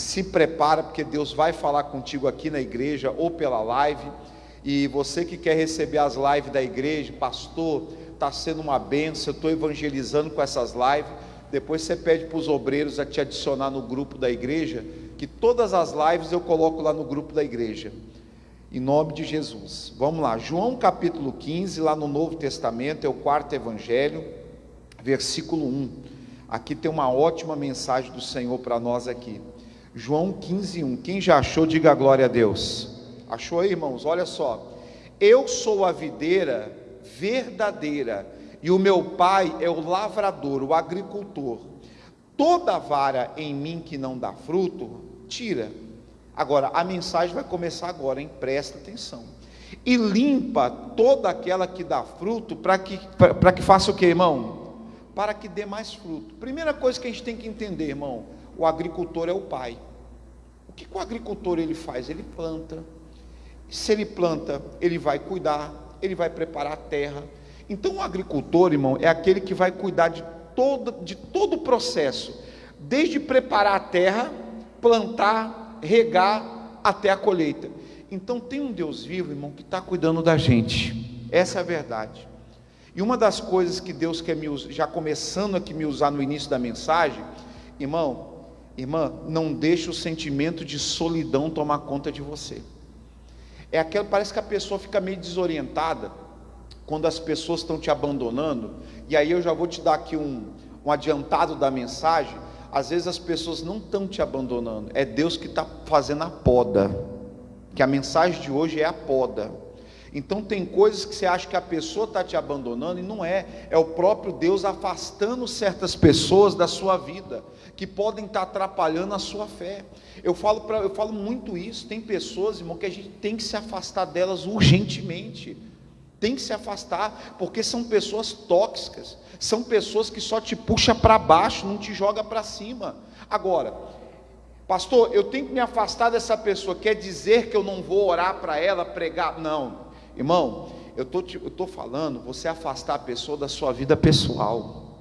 se prepara, porque Deus vai falar contigo aqui na igreja ou pela live. E você que quer receber as lives da igreja, pastor, está sendo uma bênção, eu estou evangelizando com essas lives. Depois você pede para os obreiros a te adicionar no grupo da igreja, que todas as lives eu coloco lá no grupo da igreja, em nome de Jesus. Vamos lá, João capítulo 15, lá no Novo Testamento, é o quarto evangelho, versículo 1. Aqui tem uma ótima mensagem do Senhor para nós aqui. João 15, 1. Quem já achou, diga glória a Deus. Achou aí, irmãos? Olha só: eu sou a videira verdadeira, e o meu pai é o lavrador, o agricultor. Toda vara em mim que não dá fruto, tira. Agora, a mensagem vai começar agora, hein? Presta atenção. E limpa toda aquela que dá fruto, para que faça o que, irmão? Para que dê mais fruto. Primeira coisa que a gente tem que entender, irmão: o agricultor é o pai. O que o agricultor ele faz? Ele planta. Se ele planta, ele vai cuidar, ele vai preparar a terra. Então o agricultor, irmão, é aquele que vai cuidar de todo o processo, desde preparar a terra, plantar, regar, até a colheita. Então tem um Deus vivo, irmão, que está cuidando da gente. Essa é a verdade. E uma das coisas que Deus quer me usar, já começando aqui me usar no início da mensagem, irmão, irmã, não deixe o sentimento de solidão tomar conta de você. É aquele, parece que a pessoa fica meio desorientada quando as pessoas estão te abandonando. E aí eu já vou te dar aqui um adiantado da mensagem. Às vezes as pessoas não estão te abandonando, é Deus que está fazendo a poda, que a mensagem de hoje é a poda. Então tem coisas que você acha que a pessoa está te abandonando, e não é o próprio Deus afastando certas pessoas da sua vida, que podem estar atrapalhando a sua fé. Eu falo muito isso. Tem pessoas, irmão, que a gente tem que se afastar delas urgentemente, tem que se afastar, porque são pessoas tóxicas, são pessoas que só te puxam para baixo, não te joga para cima. Agora, pastor, eu tenho que me afastar dessa pessoa, quer dizer que eu não vou orar para ela, pregar? Não, irmão, eu estou falando, você afastar a pessoa da sua vida pessoal,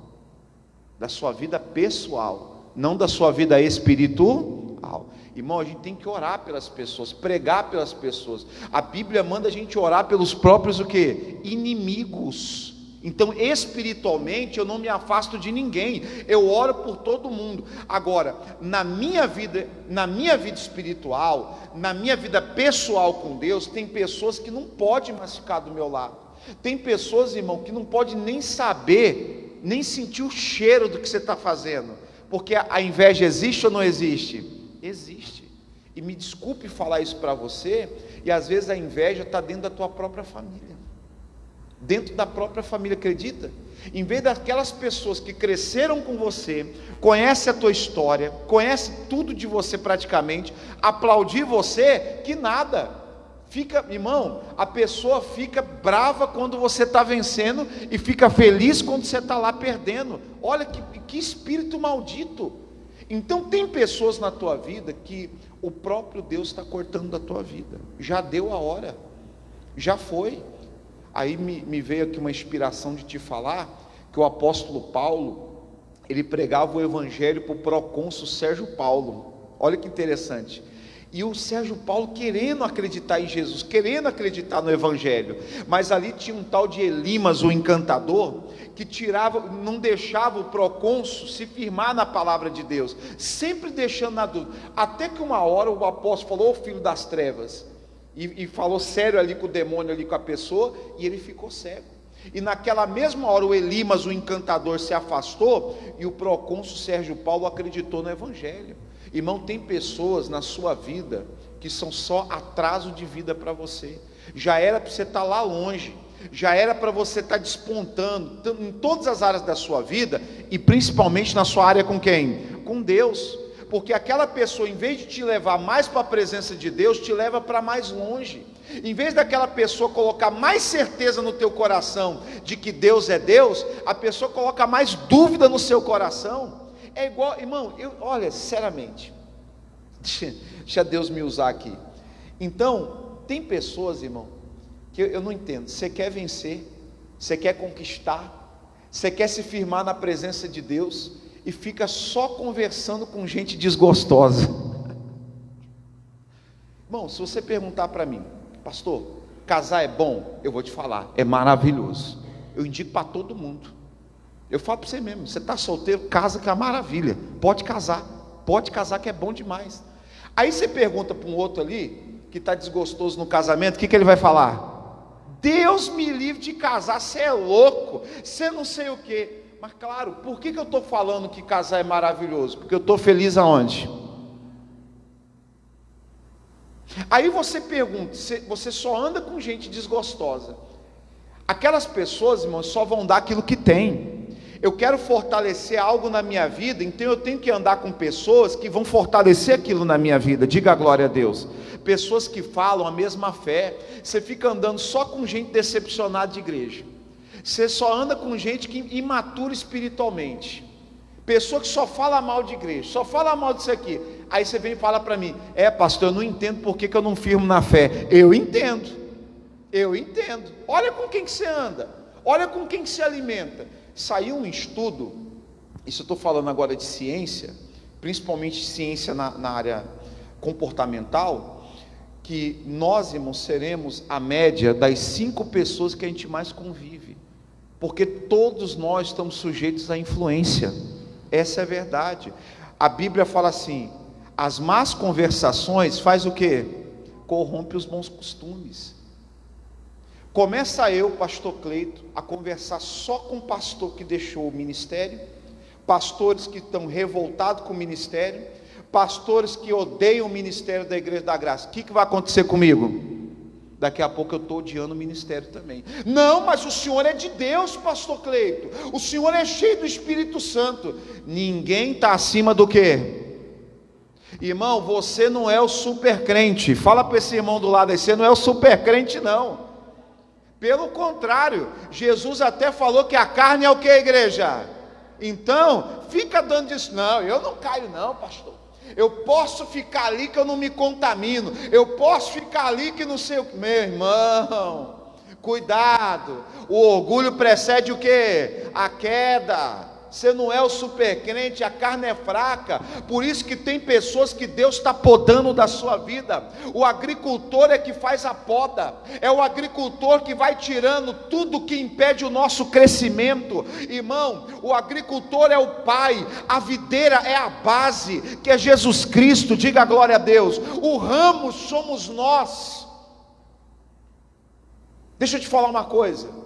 não da sua vida espiritual. Irmão, a gente tem que orar pelas pessoas, pregar pelas pessoas. A Bíblia manda a gente orar pelos próprios o quê? Inimigos. Então, espiritualmente, eu não me afasto de ninguém, eu oro por todo mundo. Agora, na minha vida espiritual, na minha vida pessoal com Deus, tem pessoas que não podem mais ficar do meu lado. Tem pessoas, irmão, que não podem nem saber, nem sentir o cheiro do que você está fazendo, porque a inveja existe ou não existe? Existe. E me desculpe falar isso para você, e às vezes a inveja está dentro da tua própria família, acredita? Em vez daquelas pessoas que cresceram com você, conhecem a tua história, conhecem tudo de você praticamente, aplaudir você, que nada. Fica, irmão, a pessoa fica brava quando você está vencendo, e fica feliz quando você está lá perdendo. Olha que espírito maldito. Então tem pessoas na tua vida que o próprio Deus está cortando da tua vida. Já deu a hora, já foi. Aí me veio aqui uma inspiração de te falar que o apóstolo Paulo, ele pregava o evangelho para o procônsul Sérgio Paulo. Olha que interessante. E o Sérgio Paulo querendo acreditar em Jesus, querendo acreditar no evangelho, mas ali tinha um tal de Elimas, o encantador, que não deixava o procônsul se firmar na palavra de Deus, sempre deixando na dúvida, até que uma hora o apóstolo falou: ô filho das trevas, e falou sério ali com o demônio, ali com a pessoa, e ele ficou cego. E naquela mesma hora o Elimas, o encantador, se afastou, e o procônsul Sérgio Paulo acreditou no evangelho. Irmão, tem pessoas na sua vida que são só atraso de vida para você. Já era para você estar lá longe, já era para você estar despontando em todas as áreas da sua vida, e principalmente na sua área com quem? Com Deus. Porque aquela pessoa, em vez de te levar mais para a presença de Deus, te leva para mais longe. Em vez daquela pessoa colocar mais certeza no teu coração de que Deus é Deus, a pessoa coloca mais dúvida no seu coração. É igual, irmão, olha, sinceramente, deixa Deus me usar aqui. Então, tem pessoas, irmão, que eu não entendo. Você quer vencer, você quer conquistar, você quer se firmar na presença de Deus, e fica só conversando com gente desgostosa. Irmão, se você perguntar para mim, pastor, casar é bom? Eu vou te falar, é maravilhoso. Eu indico para todo mundo. Eu falo para você mesmo, você está solteiro, casa que é uma maravilha. Pode casar que é bom demais. Aí você pergunta para um outro ali, que está desgostoso no casamento, o que ele vai falar? Deus me livre de casar, você é louco, você não sei o quê. Mas claro, por que eu estou falando que casar é maravilhoso? Porque eu estou feliz aonde? Aí você pergunta, você só anda com gente desgostosa. Aquelas pessoas, irmãos, só vão dar aquilo que tem. Eu quero fortalecer algo na minha vida, então eu tenho que andar com pessoas que vão fortalecer aquilo na minha vida. Diga a glória a Deus. Pessoas que falam a mesma fé. Você fica andando só com gente decepcionada de igreja. Você só anda com gente que imatura espiritualmente. Pessoa que só fala mal de igreja, só fala mal disso aqui. Aí você vem e fala para mim, pastor, eu não entendo por que eu não firmo na fé. Eu entendo. Olha com quem que você anda, olha com quem que se alimenta. Saiu um estudo, isso eu estou falando agora de ciência, principalmente ciência na área comportamental, que nós, irmãos, seremos a média das 5 pessoas que a gente mais convive, porque todos nós estamos sujeitos à influência. Essa é a verdade. A Bíblia fala assim, as más conversações faz o quê? Corrompe os bons costumes. Começa eu, pastor Cleito, a conversar só com o pastor que deixou o ministério, pastores que estão revoltados com o ministério, pastores que odeiam o ministério da Igreja da Graça. O que vai acontecer comigo? Daqui a pouco eu estou odiando o ministério também. Não, mas o senhor é de Deus, pastor Cleito, o senhor é cheio do Espírito Santo. Ninguém está acima do quê? Irmão, você não é o super crente. Fala para esse irmão do lado aí, você não é o super crente não. Pelo contrário, Jesus até falou que a carne é o que, igreja? Então, fica dando isso, não, eu não caio não, pastor. Eu posso ficar ali que eu não me contamino. Eu posso ficar ali que não sei o que. Meu irmão, cuidado. O orgulho precede o que? A queda. Você não é o super crente, a carne é fraca. Por isso que tem pessoas que Deus está podando da sua vida. O agricultor é que faz a poda. É o agricultor que vai tirando tudo que impede o nosso crescimento. Irmão, o agricultor é o pai, a videira é a base, que é Jesus Cristo. Diga a glória a Deus. O ramo somos nós. Deixa eu te falar uma coisa.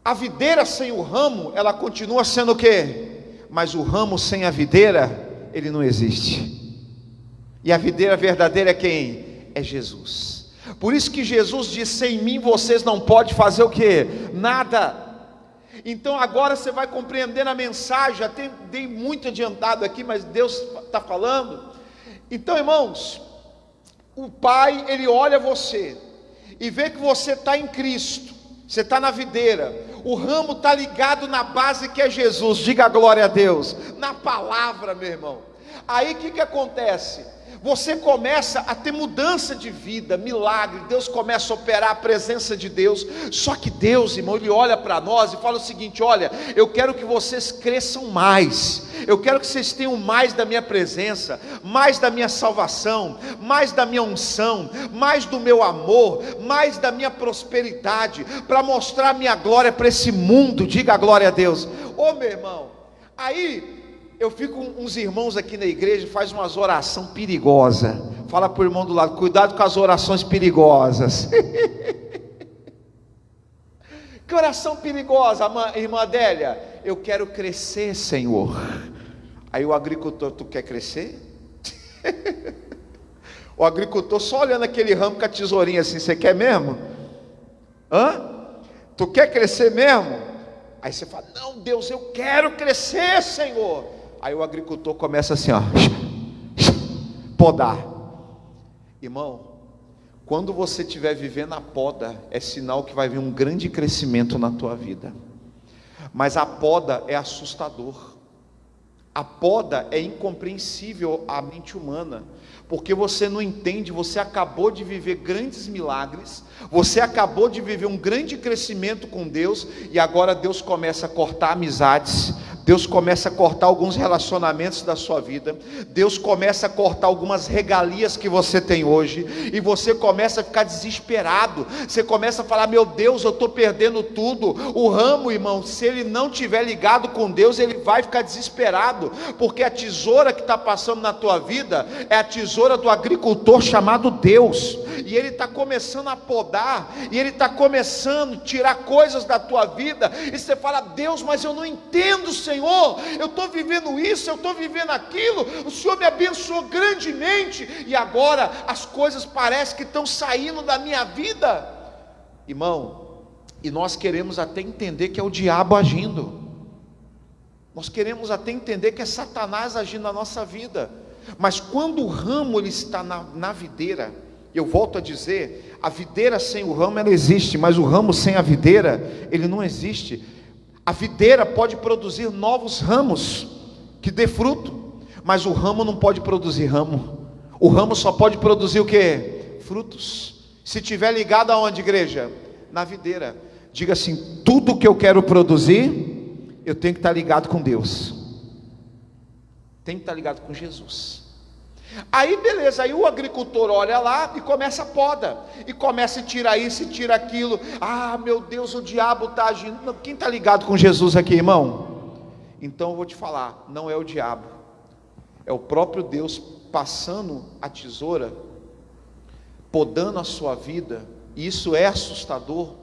A videira sem o ramo, ela continua sendo o quê? Mas o ramo sem a videira, ele não existe. E a videira verdadeira é quem? É Jesus. Por isso que Jesus disse, sem mim vocês não podem fazer o quê? Nada. Então agora você vai compreender a mensagem. Até dei muito adiantado aqui, mas Deus está falando. Então, irmãos, o Pai, Ele olha você e vê que você está em Cristo, você está na videira, o ramo está ligado na base que é Jesus. Diga a glória a Deus, na palavra, meu irmão. Aí o que acontece? Você começa a ter mudança de vida, milagre, Deus começa a operar a presença de Deus. Só que Deus, irmão, Ele olha para nós e fala o seguinte: olha, eu quero que vocês cresçam mais, eu quero que vocês tenham mais da minha presença, mais da minha salvação, mais da minha unção, mais do meu amor, mais da minha prosperidade, para mostrar a minha glória para esse mundo. Diga a glória a Deus. Ô meu irmão, aí eu fico com uns irmãos aqui na igreja, faz umas orações perigosas. Fala para o irmão do lado, cuidado com as orações perigosas. Que oração perigosa, irmã Adélia? Eu quero crescer, Senhor. Aí o agricultor, tu quer crescer? O agricultor só olhando aquele ramo com a tesourinha assim, você quer mesmo? Tu quer crescer mesmo? Aí você fala, não Deus, eu quero crescer, Senhor. Aí o agricultor começa assim, ó, podar. Irmão, quando você estiver vivendo a poda, é sinal que vai vir um grande crescimento na tua vida. Mas a poda é assustador. A poda é incompreensível à mente humana, porque você não entende. Você acabou de viver grandes milagres, você acabou de viver um grande crescimento com Deus, e agora Deus começa a cortar amizades, Deus começa a cortar alguns relacionamentos da sua vida, Deus começa a cortar algumas regalias que você tem hoje, e você começa a ficar desesperado, você começa a falar: meu Deus, eu estou perdendo tudo. O ramo, irmão, se ele não estiver ligado com Deus, ele vai ficar desesperado, porque a tesoura que está passando na tua vida é a tesoura do agricultor chamado Deus, e ele está começando a podar, e ele está começando a tirar coisas da tua vida, e você fala: Deus, mas eu não entendo, Senhor, eu estou vivendo isso, eu estou vivendo aquilo, o Senhor me abençoou grandemente, e agora as coisas parecem que estão saindo da minha vida, irmão, e nós queremos até entender que é o diabo agindo, nós queremos até entender que é Satanás agindo na nossa vida, mas quando o ramo ele está na videira, eu volto a dizer, a videira sem o ramo ela existe, mas o ramo sem a videira, ele não existe. A videira pode produzir novos ramos, que dê fruto, mas o ramo não pode produzir ramo, o ramo só pode produzir o que? Frutos, se tiver ligado aonde, igreja? Na videira. Diga assim: tudo que eu quero produzir, eu tenho que estar ligado com Deus, tem que estar ligado com Jesus. Aí beleza, aí o agricultor olha lá e começa a poda, e começa a tirar isso e tira aquilo. Ah, meu Deus, o diabo está agindo. Quem está ligado com Jesus aqui, irmão? Então eu vou te falar, não é o diabo, é o próprio Deus passando a tesoura, podando a sua vida. E isso é assustador,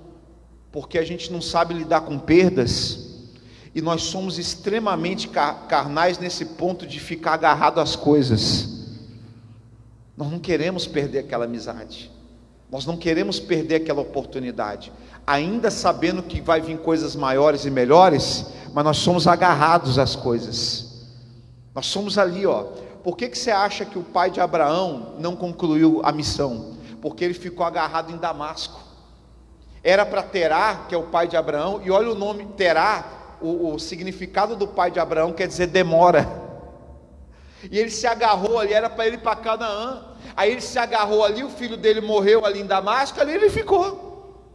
porque a gente não sabe lidar com perdas, e nós somos extremamente carnais nesse ponto de ficar agarrado às coisas. Nós não queremos perder aquela amizade, nós não queremos perder aquela oportunidade, ainda sabendo que vai vir coisas maiores e melhores, mas nós somos agarrados às coisas, nós somos ali, ó. Por que você acha que o pai de Abraão não concluiu a missão? Porque ele ficou agarrado em Damasco. Era para Terá, que é o pai de Abraão, e olha o nome Terá, o significado do pai de Abraão quer dizer demora. E ele se agarrou ali, era para ele ir para Canaã. Aí ele se agarrou ali, o filho dele morreu ali em Damasco, ali ele ficou.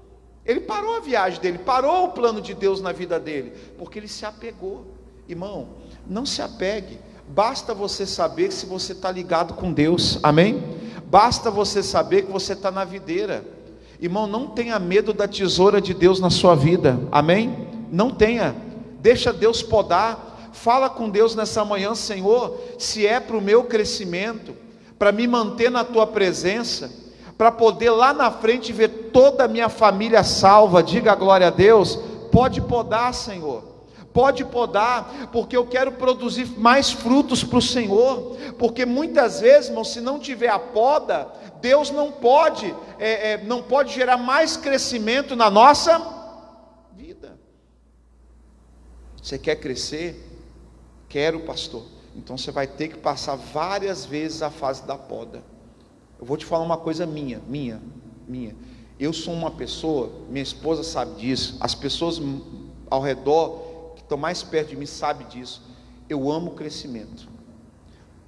Ele parou a viagem dele, parou o plano de Deus na vida dele, porque ele se apegou. Irmão, não se apegue, basta você saber se você está ligado com Deus, amém? Basta você saber que você está na videira. Irmão, não tenha medo da tesoura de Deus na sua vida, amém? Não tenha, deixa Deus podar. Fala com Deus nessa manhã: Senhor, se é para o meu crescimento, para me manter na tua presença, para poder lá na frente ver toda a minha família salva, diga glória a Deus, pode podar, Senhor, pode podar, porque eu quero produzir mais frutos para o Senhor, porque muitas vezes, irmão, se não tiver a poda, Deus não pode gerar mais crescimento na nossa vida. Você quer crescer? Quero, pastor. Então você vai ter que passar várias vezes a fase da poda. Eu vou te falar uma coisa minha. Eu sou uma pessoa, minha esposa sabe disso, as pessoas ao redor que estão mais perto de mim sabem disso. Eu amo o crescimento.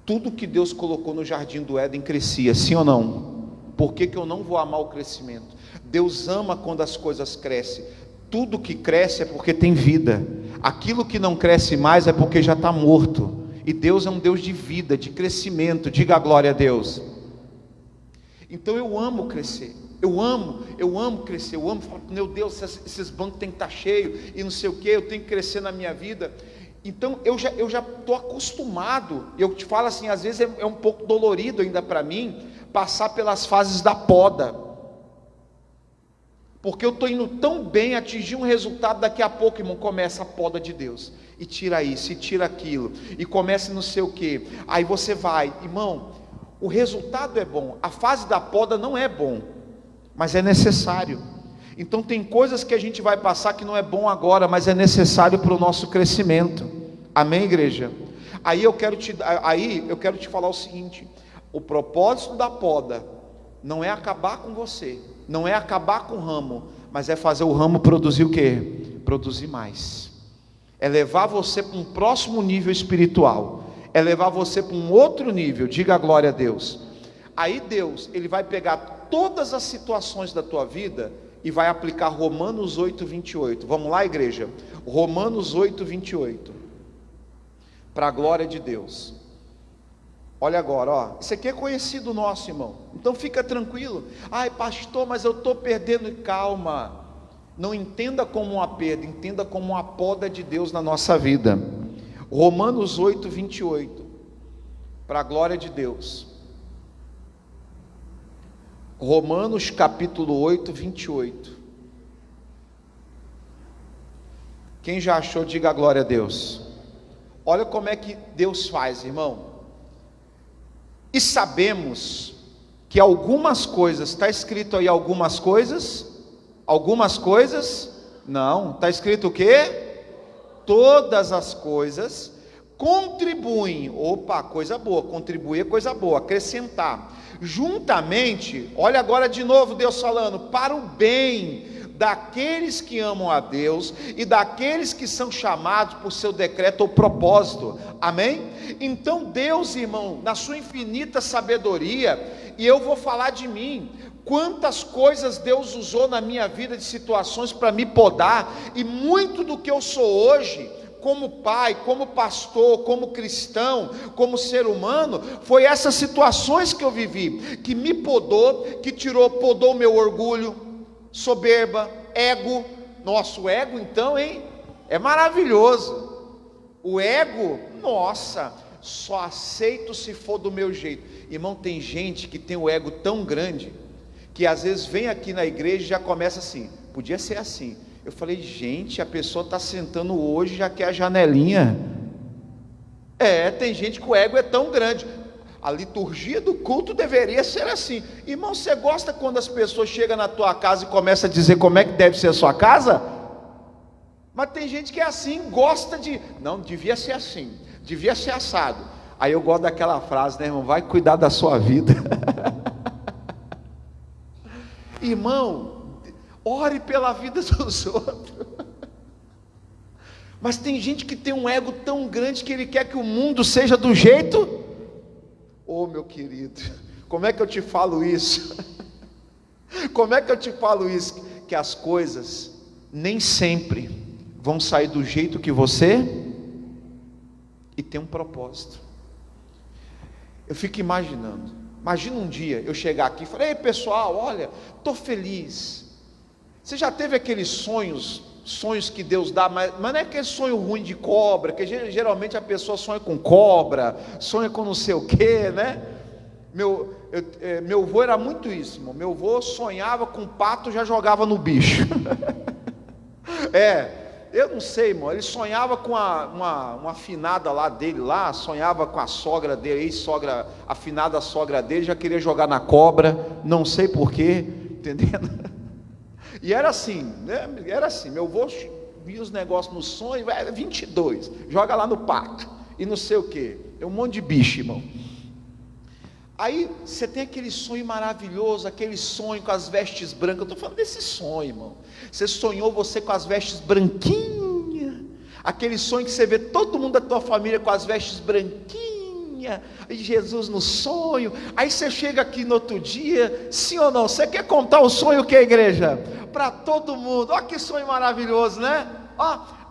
Tudo que Deus colocou no jardim do Éden crescia, sim ou não? Por que eu não vou amar o crescimento? Deus ama quando as coisas crescem. Tudo que cresce é porque tem vida. Aquilo que não cresce mais é porque já está morto. E Deus é um Deus de vida, de crescimento. Diga a glória a Deus. Então eu amo crescer. Eu amo crescer. Eu amo falar: meu Deus, esses bancos têm que estar cheios e não sei o que, eu tenho que crescer na minha vida. Então eu já estou acostumado. Eu te falo assim, às vezes é um pouco dolorido ainda para mim passar pelas fases da poda, porque eu estou indo tão bem, atingir um resultado, daqui a pouco, irmão, começa a poda de Deus, e tira isso, e tira aquilo, e começa não sei o que, aí você vai, irmão, o resultado é bom, a fase da poda não é bom, mas é necessário. Então tem coisas que a gente vai passar que não é bom agora, mas é necessário para o nosso crescimento, amém, igreja? Aí eu quero te falar o seguinte: o propósito da poda não é acabar com você, não é acabar com o ramo, mas é fazer o ramo produzir o quê? Produzir mais, é levar você para um próximo nível espiritual, é levar você para um outro nível, diga a glória a Deus. Aí Deus, Ele vai pegar todas as situações da tua vida e vai aplicar Romanos 8, 28, vamos lá, igreja? Romanos 8, 28, para a glória de Deus. Olha agora, ó, isso aqui é conhecido nosso, irmão, então fica tranquilo. Ai pastor, mas eu estou perdendo. Calma, não entenda como uma perda, entenda como uma poda de Deus na nossa vida. Romanos 8, 28, para a glória de Deus. Romanos capítulo 8, 28. Quem já achou, diga a glória a Deus. Olha como é que Deus faz, irmão. E sabemos que algumas coisas, está escrito aí algumas coisas? Algumas coisas? Não, está escrito o quê? Todas as coisas contribuem. Opa, coisa boa, contribuir é coisa boa, acrescentar. Juntamente, olha agora de novo Deus falando, para o bem daqueles que amam a Deus e daqueles que são chamados por seu decreto ou propósito, amém? Então Deus, irmão, na sua infinita sabedoria, e eu vou falar de mim, quantas coisas Deus usou na minha vida de situações para me podar, e muito do que eu sou hoje, como pai, como pastor, como cristão, como ser humano, foi essas situações que eu vivi, que me podou, que podou o meu orgulho, soberba, ego. Nosso ego então, hein? É maravilhoso. O ego, nossa, só aceito se for do meu jeito. Irmão, tem gente que tem o ego tão grande, que às vezes vem aqui na igreja e já começa assim, podia ser assim. Eu falei, gente, a pessoa está sentando hoje, já quer a janelinha. Tem gente que o ego é tão grande. A liturgia do culto deveria ser assim. Irmão, você gosta quando as pessoas chegam na tua casa e começam a dizer como é que deve ser a sua casa? Mas tem gente que é assim, gosta de... Não, devia ser assim, devia ser assado. Aí eu gosto daquela frase, né, irmão? Vai cuidar da sua vida. Irmão, ore pela vida dos outros. Mas tem gente que tem um ego tão grande que ele quer que o mundo seja do jeito... Oh, meu querido, como é que eu te falo isso? Como é que eu te falo isso? Que as coisas nem sempre vão sair do jeito que você, e tem um propósito. Eu fico imaginando, imagina um dia eu chegar aqui e falar, ei pessoal, olha, estou feliz. Você já teve aqueles sonhos que Deus dá, mas não é aquele sonho ruim de cobra, que geralmente a pessoa sonha com cobra, sonha com não sei o que, né? Meu avô era muito isso, irmão. Meu avô sonhava com pato, já jogava no bicho. Eu não sei, irmão, ele sonhava com uma afinada lá dele, sonhava com a sogra dele, ex-sogra, afinada sogra dele, já queria jogar na cobra, não sei porquê, entendendo? E era assim, né? Era assim, meu avô via os negócios no sonho, 22, joga lá no pato, e não sei o que, é um monte de bicho, irmão. Aí você tem aquele sonho maravilhoso, aquele sonho com as vestes brancas. Eu estou falando desse sonho, irmão. Você sonhou você com as vestes branquinhas, aquele sonho que você vê todo mundo da tua família com as vestes branquinhas, e Jesus no sonho. Aí você chega aqui no outro dia, sim ou não? Você quer contar o sonho que é a igreja? Para todo mundo. Olha que sonho maravilhoso, né?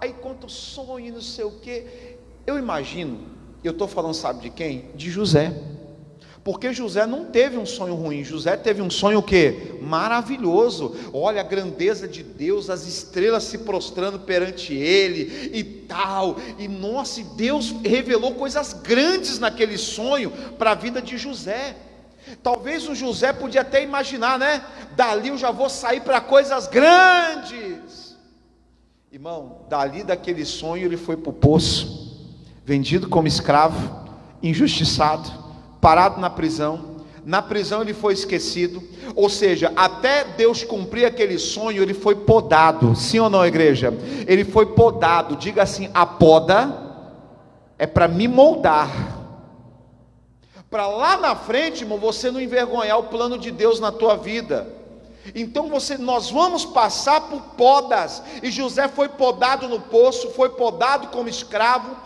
Aí conta o sonho, não sei o que. Eu imagino, eu estou falando, sabe de quem? De José. Porque José não teve um sonho ruim, José teve um sonho o quê? Maravilhoso. Olha a grandeza de Deus, as estrelas se prostrando perante ele e tal, e nossa, Deus revelou coisas grandes naquele sonho para a vida de José. Talvez o José podia até imaginar, né? Dali eu já vou sair para coisas grandes. Irmão, dali daquele sonho ele foi para o poço, vendido como escravo, injustiçado, parado na prisão ele foi esquecido, ou seja, até Deus cumprir aquele sonho, ele foi podado, sim ou não, igreja? Ele foi podado, diga assim, a poda é para me moldar, para lá na frente, irmão, você não envergonhar o plano de Deus na tua vida. Então nós vamos passar por podas, e José foi podado no poço, foi podado como escravo,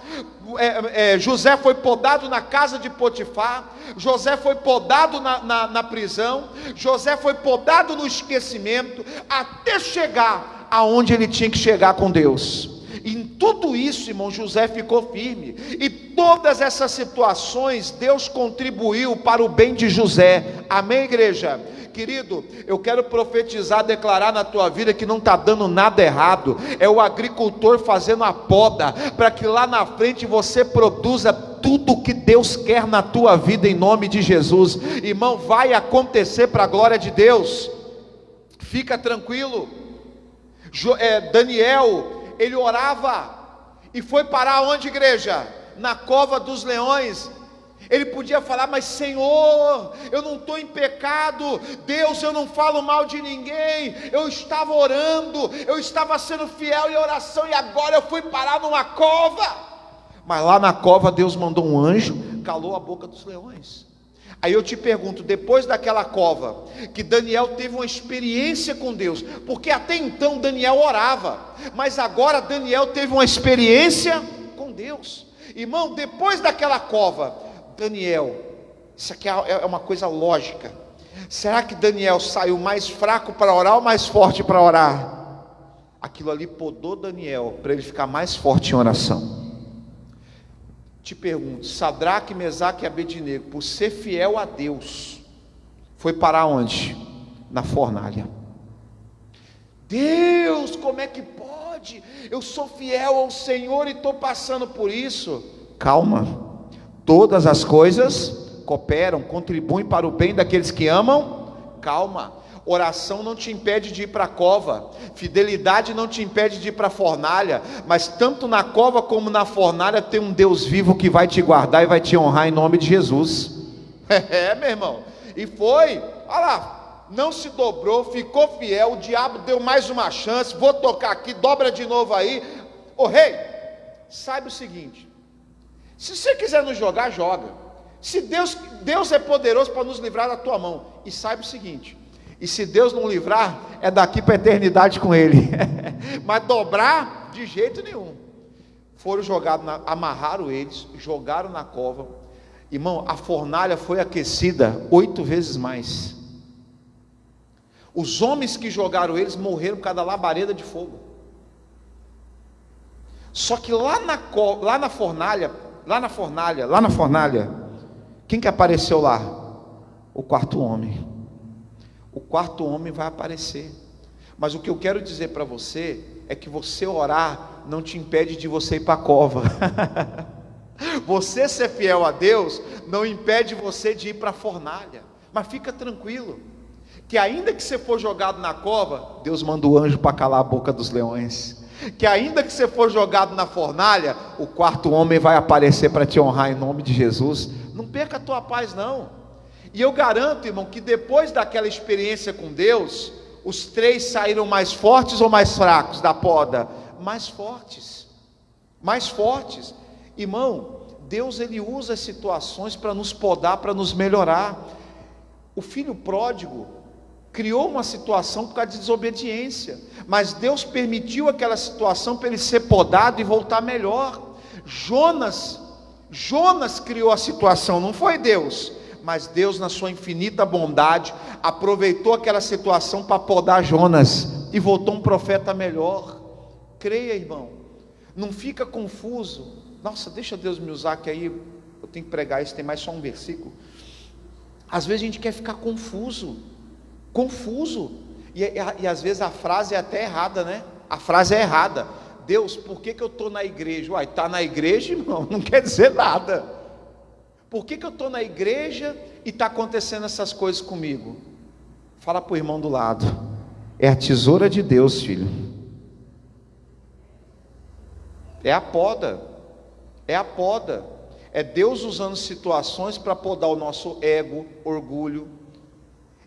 José foi podado na casa de Potifar, José foi podado na prisão, José foi podado no esquecimento, até chegar aonde ele tinha que chegar com Deus. Em tudo isso, irmão, José ficou firme. E todas essas situações, Deus contribuiu para o bem de José. Amém, igreja? Querido, eu quero profetizar, declarar na tua vida que não está dando nada errado. É o agricultor fazendo a poda, para que lá na frente você produza tudo o que Deus quer na tua vida, em nome de Jesus. Irmão, vai acontecer para a glória de Deus. Fica tranquilo. Daniel, ele orava e foi parar onde, igreja? Na cova dos leões. Ele podia falar: mas Senhor, eu não estou em pecado, Deus, eu não falo mal de ninguém, eu estava orando, eu estava sendo fiel em oração, e agora eu fui parar numa cova. Mas lá na cova Deus mandou um anjo, calou a boca dos leões. Aí eu te pergunto, depois daquela cova, que Daniel teve uma experiência com Deus, porque até então Daniel orava, mas agora Daniel teve uma experiência com Deus. Irmão, depois daquela cova, Daniel, isso aqui é uma coisa lógica. Será que Daniel saiu mais fraco para orar ou mais forte para orar? Aquilo ali podou Daniel para ele ficar mais forte em oração. Te pergunto, Sadraque, Mesaque e Abednego, por ser fiel a Deus, foi parar onde? Na fornalha. Deus, como é que pode? Eu sou fiel ao Senhor e estou passando por isso. Calma, todas as coisas cooperam, contribuem para o bem daqueles que amam. Calma. Oração não te impede de ir para a cova, fidelidade não te impede de ir para a fornalha, mas tanto na cova como na fornalha tem um Deus vivo que vai te guardar e vai te honrar em nome de Jesus. Meu irmão, e foi, olha lá, não se dobrou, ficou fiel, o diabo deu mais uma chance, vou tocar aqui, dobra de novo aí. Ô rei, saiba o seguinte, se você quiser nos jogar, joga. Se Deus é poderoso para nos livrar da tua mão, e saiba o seguinte, e se Deus não livrar, é daqui para a eternidade com Ele. Mas dobrar, de jeito nenhum. Foram jogados, amarraram eles, jogaram na cova. Irmão, a fornalha foi aquecida 8 vezes mais. Os homens que jogaram eles morreram por causa da labareda de fogo. Só que lá na fornalha, quem que apareceu lá? O quarto homem. O quarto homem vai aparecer. Mas o que eu quero dizer para você é que você orar não te impede de você ir para a cova. Você ser fiel a Deus não impede você de ir para a fornalha. Mas fica tranquilo, que ainda que você for jogado na cova, Deus manda o anjo para calar a boca dos leões. Que ainda que você for jogado na fornalha, o quarto homem vai aparecer para te honrar em nome de Jesus. Não perca a tua paz não. E eu garanto, irmão, que depois daquela experiência com Deus, os 3 saíram mais fortes ou mais fracos da poda? Mais fortes. Mais fortes. Irmão, Deus, Ele usa as situações para nos podar, para nos melhorar. O filho pródigo criou uma situação por causa de desobediência, mas Deus permitiu aquela situação para ele ser podado e voltar melhor. Jonas criou a situação, não foi Deus, mas Deus, na sua infinita bondade, aproveitou aquela situação para podar Jonas e voltou um profeta melhor. Creia, irmão, não fica confuso. Nossa, deixa Deus me usar, que aí eu tenho que pregar isso, tem mais só um versículo. Às vezes a gente quer ficar confuso, e às vezes a frase é até errada, né? A frase é errada. Deus, por que eu estou na igreja? Uai, está na igreja, irmão, não quer dizer nada. Por que eu estou na igreja e está acontecendo essas coisas comigo? Fala para o irmão do lado, é a tesoura de Deus, filho. É a poda, é Deus usando situações para podar o nosso ego, orgulho.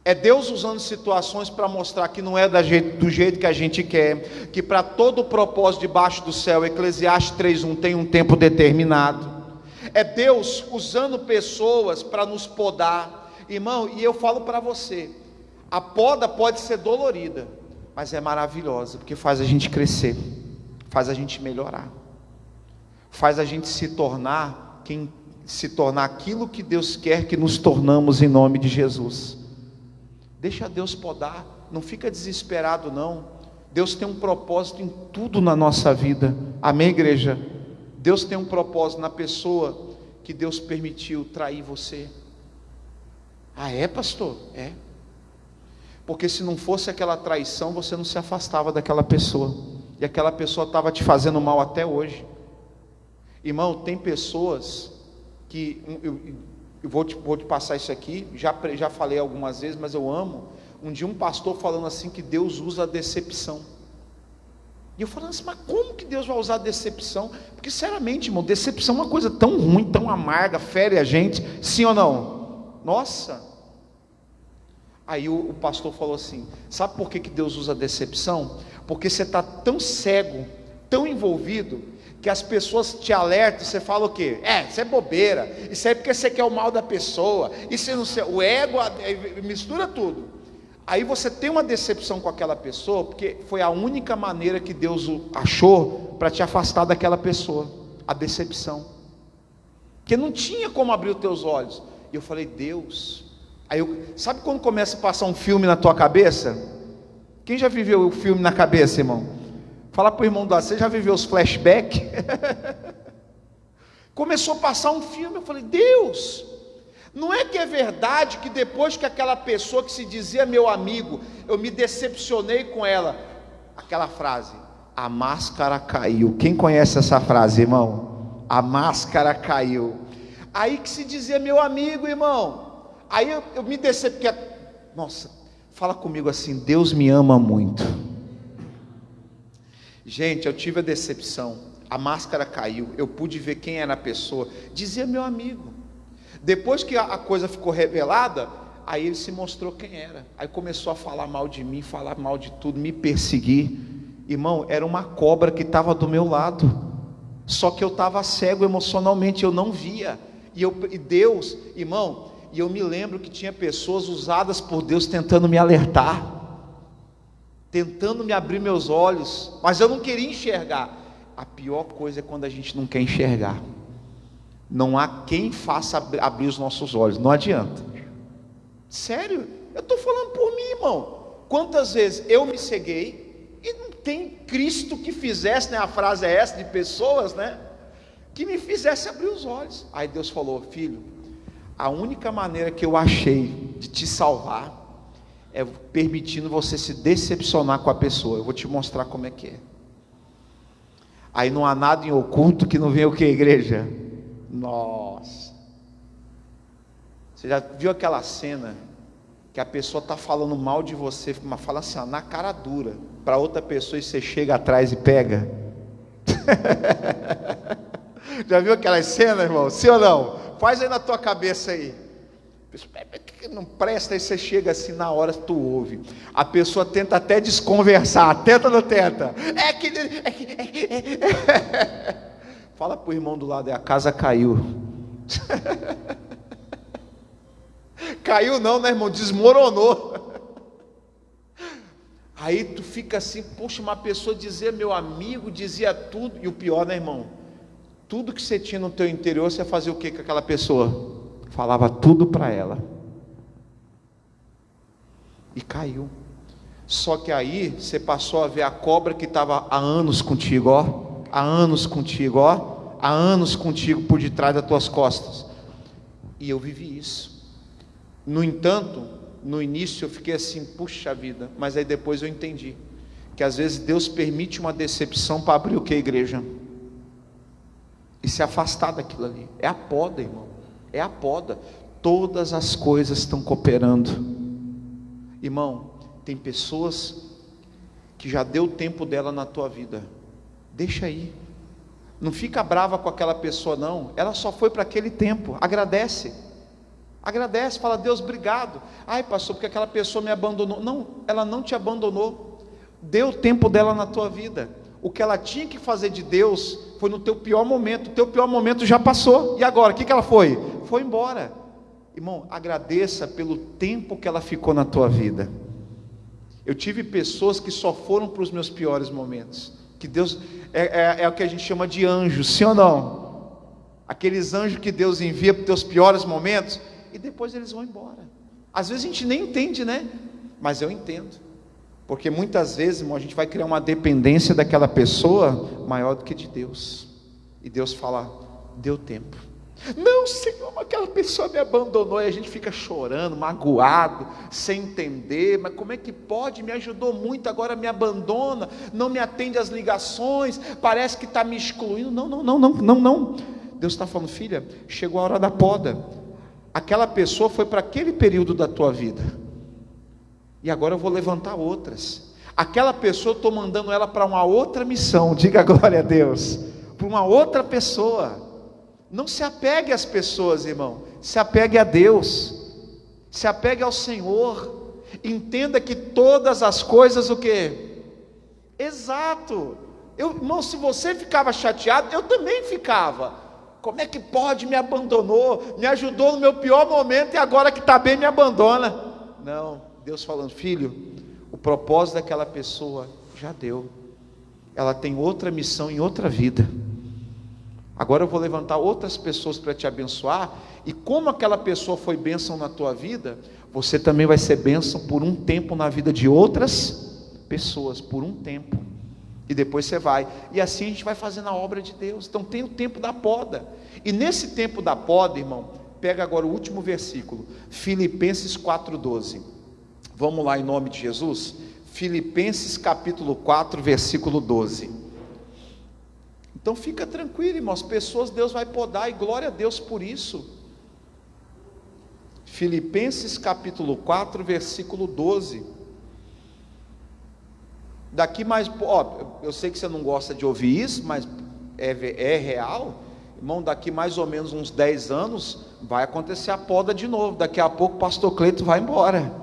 É Deus usando situações para mostrar que não é do jeito que a gente quer, que para todo o propósito debaixo do céu, Eclesiastes 3:1 tem um tempo determinado. É Deus usando pessoas para nos podar, irmão. E eu falo para você, a poda pode ser dolorida, mas é maravilhosa, porque faz a gente crescer, faz a gente melhorar, faz a gente se tornar aquilo que Deus quer que nos tornamos em nome de Jesus. Deixa Deus podar, não fica desesperado não. Deus tem um propósito em tudo na nossa vida, amém, igreja? Deus tem um propósito na pessoa que Deus permitiu trair você. Ah, é, pastor? É. Porque se não fosse aquela traição, você não se afastava daquela pessoa, e aquela pessoa estava te fazendo mal até hoje. Irmão, tem pessoas que, eu vou te passar isso aqui, já falei algumas vezes, mas eu amo. Um dia um pastor falando assim, que Deus usa a decepção. E eu falando assim, mas como que Deus vai usar a decepção? Porque sinceramente, irmão, decepção é uma coisa tão ruim, tão amarga, fere a gente, sim ou não? Nossa. Aí o pastor falou assim, sabe por que Deus usa a decepção? Porque você está tão cego, tão envolvido, que as pessoas te alertam, você fala o quê? Isso é bobeira, isso é porque você quer o mal da pessoa, isso não sei, o ego mistura tudo. Aí você tem uma decepção com aquela pessoa, porque foi a única maneira que Deus achou para te afastar daquela pessoa, a decepção, porque não tinha como abrir os teus olhos. E eu falei, Deus, sabe quando começa a passar um filme na tua cabeça? Quem já viveu o filme na cabeça, irmão? Fala para o irmão do lado, você já viveu os flashbacks? Começou a passar um filme, eu falei, Deus, não é que é verdade que depois que aquela pessoa que se dizia meu amigo, eu me decepcionei com ela, aquela frase, a máscara caiu. Quem conhece essa frase, irmão? A máscara caiu. Aí que se dizia meu amigo, irmão, aí eu me decepcionei, nossa, fala comigo assim, Deus me ama muito. Gente, eu tive a decepção, a máscara caiu, eu pude ver quem era a pessoa, dizia meu amigo. Depois que a coisa ficou revelada, aí ele se mostrou quem era, aí começou a falar mal de mim, falar mal de tudo, me perseguir. Irmão, era uma cobra que estava do meu lado, só que eu estava cego emocionalmente, eu não via, e Deus, irmão, e eu me lembro que tinha pessoas usadas por Deus tentando me alertar, tentando me abrir meus olhos, mas eu não queria enxergar. A pior coisa é quando a gente não quer enxergar. Não há quem faça abrir os nossos olhos, não adianta. Sério, eu estou falando por mim, irmão. Quantas vezes eu me ceguei e não tem Cristo que fizesse, né? A frase é essa, de pessoas, né? Que me fizesse abrir os olhos. Aí Deus falou, filho, a única maneira que eu achei de te salvar é permitindo você se decepcionar com a pessoa. Eu vou te mostrar como é que é. Aí não há nada em oculto que não venha o que, igreja? Nossa, você já viu aquela cena que a pessoa está falando mal de você, mas fala assim, ó, na cara dura, para outra pessoa, e você chega atrás e pega? Já viu aquela cena, irmão? Sim ou não? Faz aí na tua cabeça aí. Não presta, aí você chega assim, na hora tu ouve, a pessoa tenta até desconversar, tenta ou não tenta? Fala para o irmão do lado, a casa caiu. Caiu não, né, irmão? Desmoronou. Aí tu fica assim, poxa, uma pessoa dizia meu amigo, dizia tudo, e o pior, né, irmão? Tudo que você tinha no teu interior, você fazia o que com aquela pessoa? Falava tudo para ela. E caiu. Só que aí você passou a ver a cobra que estava há anos contigo, ó. Há anos contigo, ó. Há anos contigo por detrás das tuas costas. E eu vivi isso. No entanto, no início eu fiquei assim, puxa vida. Mas aí depois eu entendi que às vezes Deus permite uma decepção para abrir o que, igreja? E se afastar daquilo ali. É a poda, irmão. É a poda. Todas as coisas estão cooperando. Irmão, tem pessoas que já deu o tempo dela na tua vida. Deixa aí. Não fica brava com aquela pessoa não. Ela só foi para aquele tempo. Agradece. Agradece, fala, Deus, obrigado. Ai, pastor, porque aquela pessoa me abandonou. Não, ela não te abandonou. Deu o tempo dela na tua vida. O que ela tinha que fazer de Deus foi no teu pior momento. O teu pior momento já passou. E agora, o que ela foi? Foi embora. Irmão, agradeça pelo tempo que ela ficou na tua vida. Eu tive pessoas que só foram para os meus piores momentos. Que Deus, é o que a gente chama de anjos, sim ou não? Aqueles anjos que Deus envia para os teus piores momentos, e depois eles vão embora. Às vezes a gente nem entende, né? Mas eu entendo. Porque muitas vezes, irmão, a gente vai criar uma dependência daquela pessoa maior do que de Deus. E Deus fala: deu tempo. Não, Senhor, aquela pessoa me abandonou. E a gente fica chorando, magoado, sem entender. Mas como é que pode? Me ajudou muito, agora me abandona, não me atende às ligações, parece que está me excluindo. Não. Deus está falando: filha, chegou a hora da poda. Aquela pessoa foi para aquele período da tua vida, e agora eu vou levantar outras. Aquela pessoa, estou mandando ela para uma outra missão. Diga glória a Deus. Para uma outra pessoa. Não se apegue às pessoas, irmão, se apegue a Deus, se apegue ao Senhor. Entenda que todas as coisas, o quê? Exato. Irmão, se você ficava chateado, eu também ficava. Como é que pode? Me abandonou, me ajudou no meu pior momento, e agora que está bem me abandona. Não, Deus falando: filho, o propósito daquela pessoa já deu, ela tem outra missão em outra vida. Agora eu vou levantar outras pessoas para te abençoar, e como aquela pessoa foi bênção na tua vida, você também vai ser bênção por um tempo na vida de outras pessoas, por um tempo, e depois você vai, e assim a gente vai fazendo a obra de Deus. Então tem o tempo da poda, e nesse tempo da poda, irmão, pega agora o último versículo, Filipenses 4:12, vamos lá em nome de Jesus, Filipenses capítulo 4, versículo 12, então fica tranquilo, irmão, as pessoas Deus vai podar, e glória a Deus por isso. Filipenses capítulo 4, versículo 12, daqui mais, eu sei que você não gosta de ouvir isso, mas é real, irmão, daqui mais ou menos uns 10 anos, vai acontecer a poda de novo, daqui a pouco o pastor Cleito vai embora,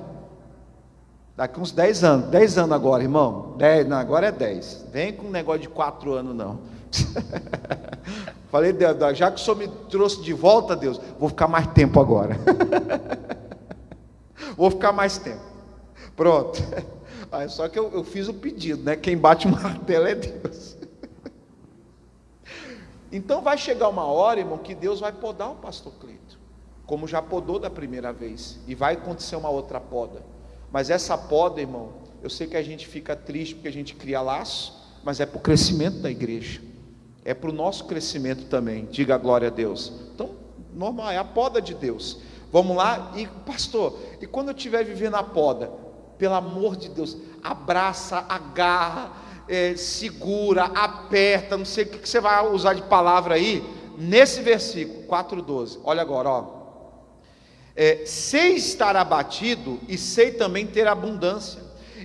daqui uns 10 anos agora, irmão, 10, não, agora é 10, vem com um negócio de 4 anos não, falei: Deus, já que o Senhor me trouxe de volta, Deus, vou ficar mais tempo agora, vou ficar mais tempo, pronto. Só que eu fiz o pedido, né? Quem bate o martelo é Deus. Então vai chegar uma hora, irmão, que Deus vai podar o pastor Cleito, como já podou da primeira vez, e vai acontecer uma outra poda, mas essa poda, irmão, eu sei que a gente fica triste porque a gente cria laço, mas é para o crescimento da igreja, é para o nosso crescimento também. Diga glória a Deus. Então, normal, é a poda de Deus. Vamos lá, e pastor, e quando eu estiver vivendo a poda, pelo amor de Deus, abraça, agarra, segura, aperta, não sei o que você vai usar de palavra aí, nesse versículo 4:12, olha agora, sei estar abatido e sei também ter abundância,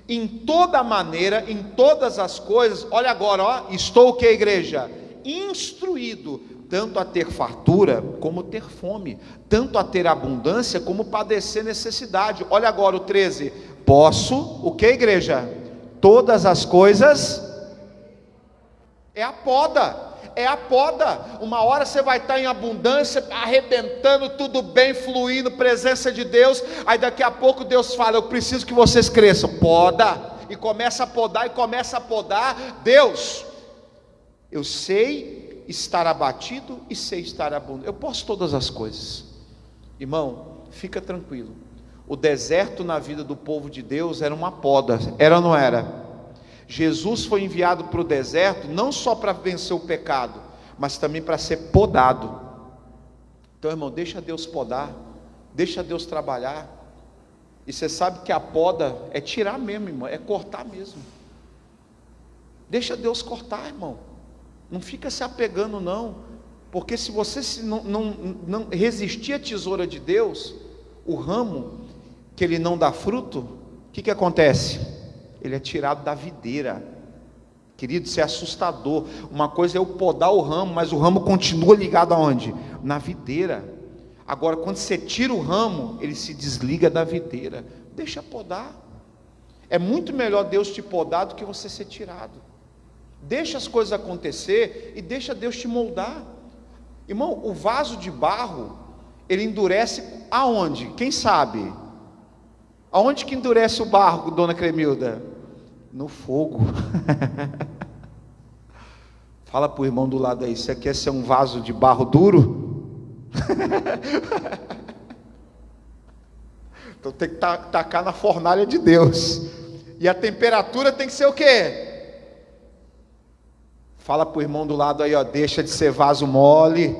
em toda maneira, em todas as coisas, olha agora, estou o que, igreja? Instruído, tanto a ter fartura, como ter fome, tanto a ter abundância, como padecer necessidade. Olha agora o 13, posso, o que, igreja? Todas as coisas, é a poda, uma hora você vai estar em abundância, arrebentando, tudo bem, fluindo, presença de Deus, aí daqui a pouco Deus fala: eu preciso que vocês cresçam, poda, e começa a podar, Deus, eu sei estar abatido e sei estar abundante, eu posso todas as coisas. Irmão, fica tranquilo, o deserto na vida do povo de Deus era uma poda, era ou não era? Jesus foi enviado para o deserto, não só para vencer o pecado, mas também para ser podado. Então, irmão, deixa Deus podar, deixa Deus trabalhar, e você sabe que a poda é tirar mesmo, irmão, é cortar mesmo, deixa Deus cortar, irmão, não fica se apegando não, porque se você não resistir à tesoura de Deus, o ramo que ele não dá fruto, o que acontece? Ele é tirado da videira. Querido, isso é assustador. Uma coisa é eu podar o ramo, mas o ramo continua ligado aonde? Na videira. Agora, quando você tira o ramo, ele se desliga da videira. Deixa podar. É muito melhor Deus te podar do que você ser tirado. Deixa as coisas acontecer e deixa Deus te moldar. Irmão, o vaso de barro, ele endurece aonde? Quem sabe? Aonde que endurece o barro, dona Cremilda? No fogo. Fala para o irmão do lado aí, você quer ser um vaso de barro duro? Então tem que tacar na fornalha de Deus. E a temperatura tem que ser o quê? Fala para o irmão do lado aí, ó, deixa de ser vaso mole.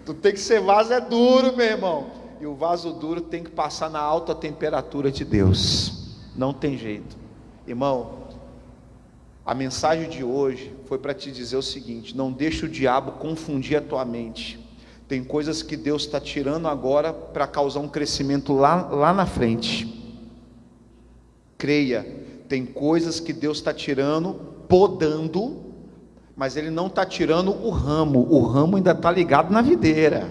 Tu tem que ser vaso duro, meu irmão. E o vaso duro tem que passar na alta temperatura de Deus. Não tem jeito. Irmão, a mensagem de hoje foi para te dizer o seguinte: não deixe o diabo confundir a tua mente. Tem coisas que Deus está tirando agora para causar um crescimento lá na frente. Creia, tem coisas que Deus está tirando, podando, mas Ele não está tirando o ramo ainda está ligado na videira.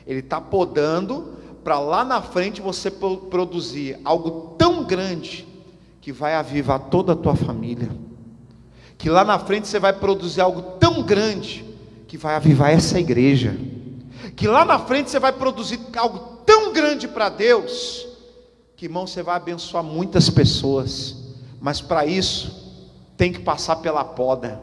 Ele está podando para lá na frente você produzir algo tão grande que vai avivar toda a tua família. Que lá na frente você vai produzir algo tão grande que vai avivar essa igreja. Que lá na frente você vai produzir algo tão grande para Deus, que, irmão, você vai abençoar muitas pessoas. Mas para isso tem que passar pela poda,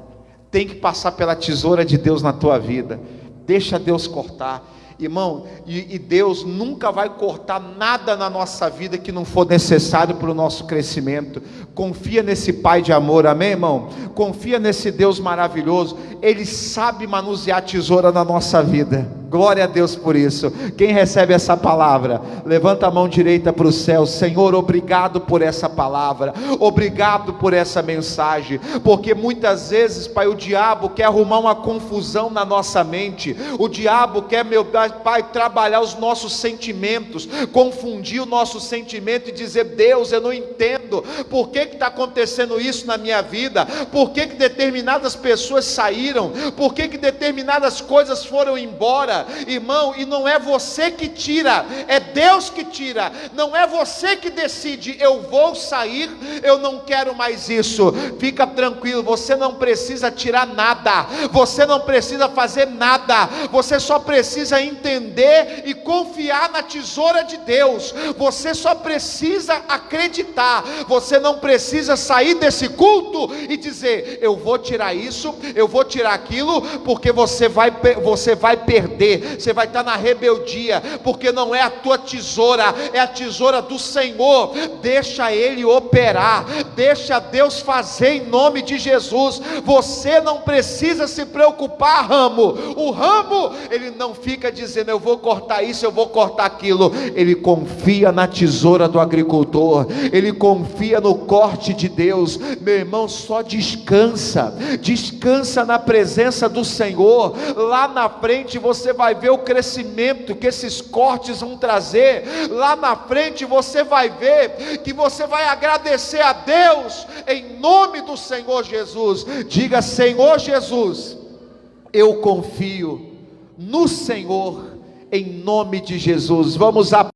tem que passar pela tesoura de Deus na tua vida. Deixa Deus cortar, irmão. E Deus nunca vai cortar nada na nossa vida que não for necessário para o nosso crescimento. Confia nesse Pai de amor, amém, irmão? Confia nesse Deus maravilhoso. Ele sabe manusear a tesoura na nossa vida. Glória a Deus por isso. Quem recebe essa palavra, levanta a mão direita para o céu. Senhor, obrigado por essa palavra, obrigado por essa mensagem, porque muitas vezes, Pai, o diabo quer arrumar uma confusão na nossa mente. O diabo quer, meu Pai, trabalhar os nossos sentimentos, confundir o nosso sentimento e dizer: Deus, eu não entendo, por que está acontecendo isso na minha vida? Por que determinadas pessoas saíram? Por que determinadas coisas foram embora? Irmão, e não é você que tira, é Deus que tira. Não é você que decide: eu vou sair, eu não quero mais isso. Fica tranquilo, você não precisa tirar nada, você não precisa fazer nada, você só precisa entender e confiar na tesoura de Deus. Você só precisa acreditar. Você não precisa sair desse culto e dizer: eu vou tirar isso, eu vou tirar aquilo, porque você vai perder, você vai estar na rebeldia, porque não é a tua tesoura, é a tesoura do Senhor. Deixa Ele operar, deixa Deus fazer em nome de Jesus. Você não precisa se preocupar, ramo. O ramo, ele não fica dizendo: eu vou cortar isso, eu vou cortar aquilo. Ele confia na tesoura do agricultor, ele confia no corte de Deus. Meu irmão, só descansa na presença do Senhor. Lá na frente você vai ver o crescimento que esses cortes vão trazer. Lá na frente você vai ver que você vai agradecer a Deus em nome do Senhor Jesus. Diga: Senhor Jesus, eu confio no Senhor, em nome de Jesus. Vamos